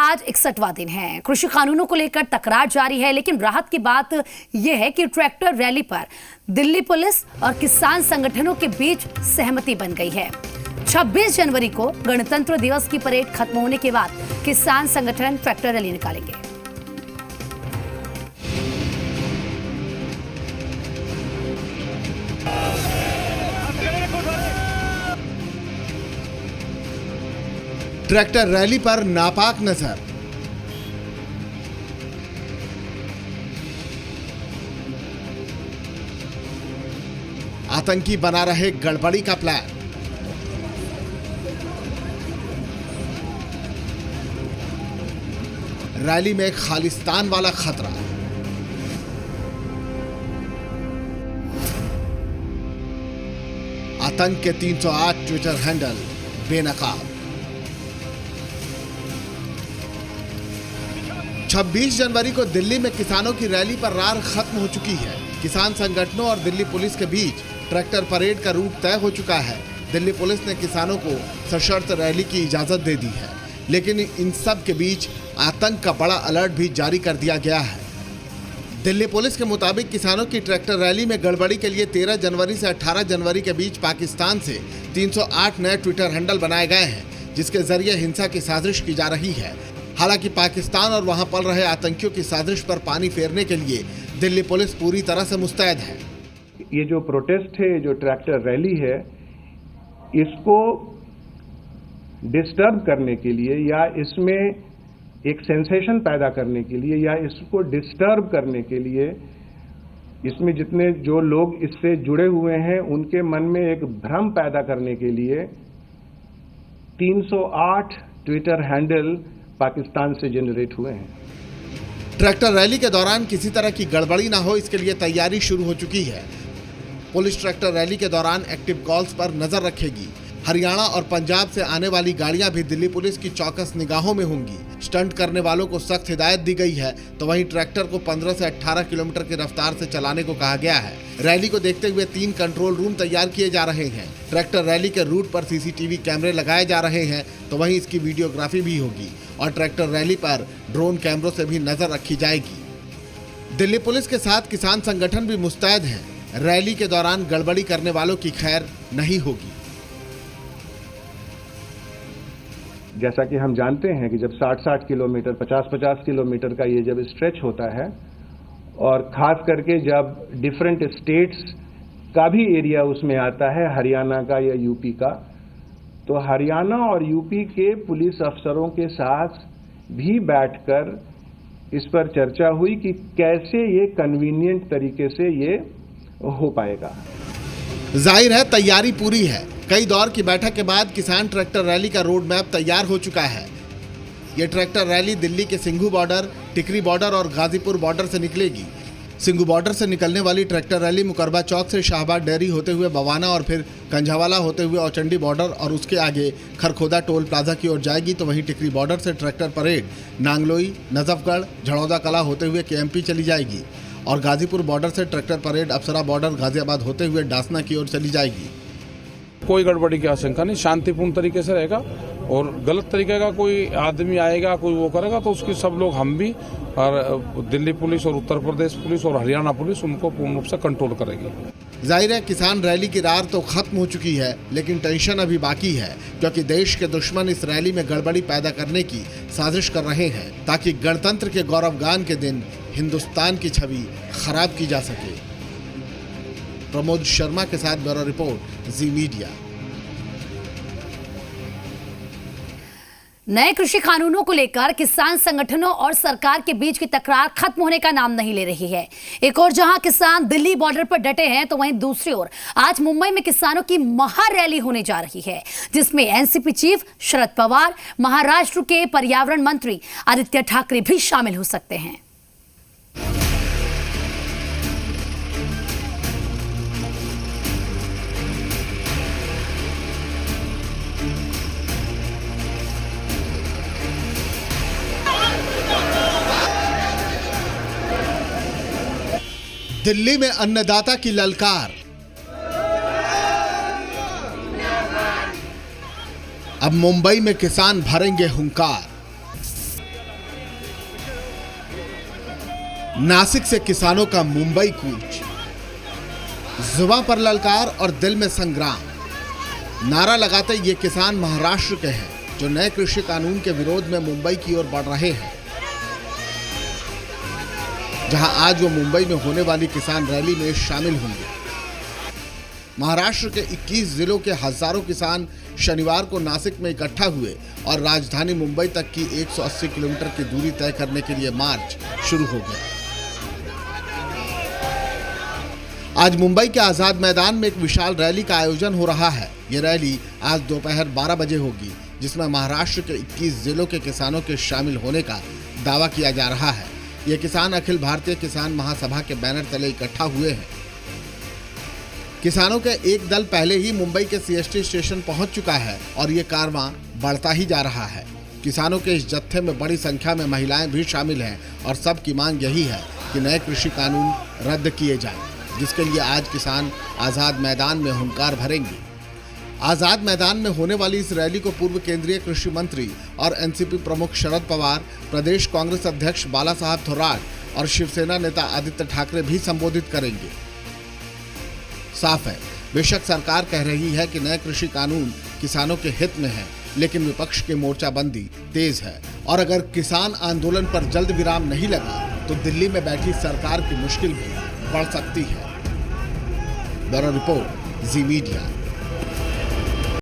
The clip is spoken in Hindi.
आज 61वां दिन है। कृषि कानूनों को लेकर तकरार जारी है, लेकिन राहत की बात यह है कि ट्रैक्टर रैली पर दिल्ली पुलिस और किसान संगठनों के बीच सहमति बन गई है। 26 जनवरी को गणतंत्र दिवस की परेड खत्म होने के बाद किसान संगठन ट्रैक्टर रैली निकालेंगे। ट्रैक्टर रैली पर नापाक नजर। आतंकी बना रहे गड़बड़ी का प्लान। रैली में खालिस्तान वाला खतरा। आतंक के 308 ट्विटर हैंडल बेनकाब। 26 जनवरी को दिल्ली में किसानों की रैली पर रार खत्म हो चुकी है। किसान संगठनों और दिल्ली पुलिस के बीच ट्रैक्टर परेड का रूट तय हो चुका है। दिल्ली पुलिस ने किसानों को सशर्त रैली की इजाजत दे दी है, लेकिन इन सब के बीच आतंक का बड़ा अलर्ट भी जारी कर दिया गया है। दिल्ली पुलिस के मुताबिक किसानों की ट्रैक्टर रैली में गड़बड़ी के लिए 13 जनवरी से 18 जनवरी के बीच पाकिस्तान से 308 नए ट्विटर हैंडल बनाए गए हैं, जिसके जरिए हिंसा की साजिश की जा रही है। हालांकि पाकिस्तान और वहां पल रहे आतंकियों की साजिश पर पानी फेरने के लिए दिल्ली पुलिस पूरी तरह से मुस्तैद है। ये जो प्रोटेस्ट है, जो ट्रैक्टर रैली है, इसको डिस्टर्ब करने के लिए या इसमें एक सेंसेशन पैदा करने के लिए या इसको डिस्टर्ब करने के लिए, इसमें जितने जो लोग इससे जुड़े हुए हैं उनके मन में एक भ्रम पैदा करने के लिए 308 ट्विटर हैंडल पाकिस्तान से जनरेट हुए हैं। ट्रैक्टर रैली के दौरान किसी तरह की गड़बड़ी ना हो, इसके लिए तैयारी शुरू हो चुकी है। पुलिस ट्रैक्टर रैली के दौरान एक्टिव कॉल्स पर नजर रखेगी। हरियाणा और पंजाब से आने वाली गाड़ियां भी दिल्ली पुलिस की चौकस निगाहों में होंगी। स्टंट करने वालों को सख्त हिदायत दी गई है, तो वहीं ट्रैक्टर को 15 से 18 किलोमीटर की रफ्तार से चलाने को कहा गया है। रैली को देखते हुए 3 कंट्रोल रूम तैयार किए जा रहे हैं। ट्रैक्टर रैली के रूट पर सीसीटीवी कैमरे लगाए जा रहे हैं, तो वहीं इसकी वीडियोग्राफी भी होगी और ट्रैक्टर रैली पर ड्रोन कैमरों से भी नजर रखी जाएगी। दिल्ली पुलिस के साथ किसान संगठन भी मुस्तैद हैं। रैली के दौरान गड़बड़ी करने वालों की खैर नहीं होगी। जैसा कि हम जानते हैं कि जब 60-60 किलोमीटर, 50-50 किलोमीटर का ये जब स्ट्रेच होता है और खास करके जब डिफरेंट स्टेट्स का भी एरिया उसमें आता है, हरियाणा का या यूपी का, तो हरियाणा और यूपी के पुलिस अफसरों के साथ भी बैठकर इस पर चर्चा हुई कि कैसे ये कन्वीनियंट तरीके से ये हो पाएगा। जाहिर है तैयारी पूरी है। कई दौर की बैठक के बाद किसान ट्रैक्टर रैली का रोड मैप तैयार हो चुका है। ये ट्रैक्टर रैली दिल्ली के सिंघू बॉर्डर, टिकरी बॉर्डर और गाजीपुर बॉर्डर से निकलेगी। सिंघू बॉर्डर से निकलने वाली ट्रैक्टर रैली मुकरबा चौक से शाहबाद डेयरी होते हुए बवाना और फिर कंझावाला होते हुए औचंडी बॉर्डर और उसके आगे खरखोदा टोल प्लाजा की ओर जाएगी। तो वहीं टिकरी बॉर्डर से ट्रैक्टर परेड नांगलोई, नजफगढ़, झड़ौदा कला होते हुए केएमपी चली जाएगी और गाजीपुर बॉर्डर से ट्रैक्टर परेड अप्सरा बॉर्डर गाजियाबाद होते हुए डासना की ओर चली जाएगी। कोई गड़बड़ी की आशंका नहीं, शांतिपूर्ण तरीके से रहेगा और गलत तरीके का कोई आदमी आएगा, कोई वो करेगा तो उसकी सब लोग, हम भी और दिल्ली पुलिस और उत्तर प्रदेश पुलिस और हरियाणा पुलिस उनको पूर्ण रूप से कंट्रोल करेगी। जाहिर है किसान रैली की रार तो खत्म हो चुकी है, लेकिन टेंशन अभी बाकी है, क्योंकि देश के दुश्मन इस रैली में गड़बड़ी पैदा करने की साजिश कर रहे हैं ताकि गणतंत्र के गौरवगान के दिन हिंदुस्तान की छवि खराब की जा सके। प्रमोद शर्मा के साथ ब्यूरो रिपोर्ट, जी मीडिया। नए कृषि कानूनों को लेकर किसान संगठनों और सरकार के बीच की तकरार खत्म होने का नाम नहीं ले रही है। एक और जहां किसान दिल्ली बॉर्डर पर डटे हैं, तो वहीं दूसरी ओर आज मुंबई में किसानों की महारैली होने जा रही है, जिसमें एनसीपी चीफ शरद पवार, महाराष्ट्र के पर्यावरण मंत्री आदित्य ठाकरे भी शामिल हो सकते हैं। दिल्ली में अन्नदाता की ललकार। अब मुंबई में किसान भरेंगे हुंकार। नासिक से किसानों का मुंबई कूच, जुबां पर ललकार और दिल में संग्राम। नारा लगाते ये किसान महाराष्ट्र के हैं जो नए कृषि कानून के विरोध में मुंबई की ओर बढ़ रहे हैं, जहां आज वो मुंबई में होने वाली किसान रैली में शामिल होंगे। महाराष्ट्र के 21 जिलों के हजारों किसान शनिवार को नासिक में इकट्ठा हुए और राजधानी मुंबई तक की 180 किलोमीटर की दूरी तय करने के लिए मार्च शुरू हो गया। आज मुंबई के आजाद मैदान में एक विशाल रैली का आयोजन हो रहा है। ये रैली आज दोपहर 12 बजे होगी, जिसमें महाराष्ट्र के 21 जिलों के किसानों के शामिल होने का दावा किया जा रहा है। ये किसान अखिल भारतीय किसान महासभा के बैनर तले इकट्ठा हुए हैं। किसानों के एक दल पहले ही मुंबई के सीएसटी स्टेशन पहुंच चुका है और ये कारवां बढ़ता ही जा रहा है। किसानों के इस जत्थे में बड़ी संख्या में महिलाएं भी शामिल हैं और सबकी मांग यही है कि नए कृषि कानून रद्द किए जाएं, जिसके लिए आज किसान आजाद मैदान में हुंकार भरेंगे। आजाद मैदान में होने वाली इस रैली को पूर्व केंद्रीय कृषि मंत्री और एनसीपी प्रमुख शरद पवार, प्रदेश कांग्रेस अध्यक्ष बाला साहब थोराट और शिवसेना नेता आदित्य ठाकरे भी संबोधित करेंगे। साफ है, बेशक सरकार कह रही है कि नए कृषि कानून किसानों के हित में है, लेकिन विपक्ष की मोर्चाबंदी तेज है और अगर किसान आंदोलन पर जल्द विराम नहीं लगा तो दिल्ली में बैठी सरकार की मुश्किल भी बढ़ सकती है। ब्यूरो रिपोर्ट, जी मीडिया।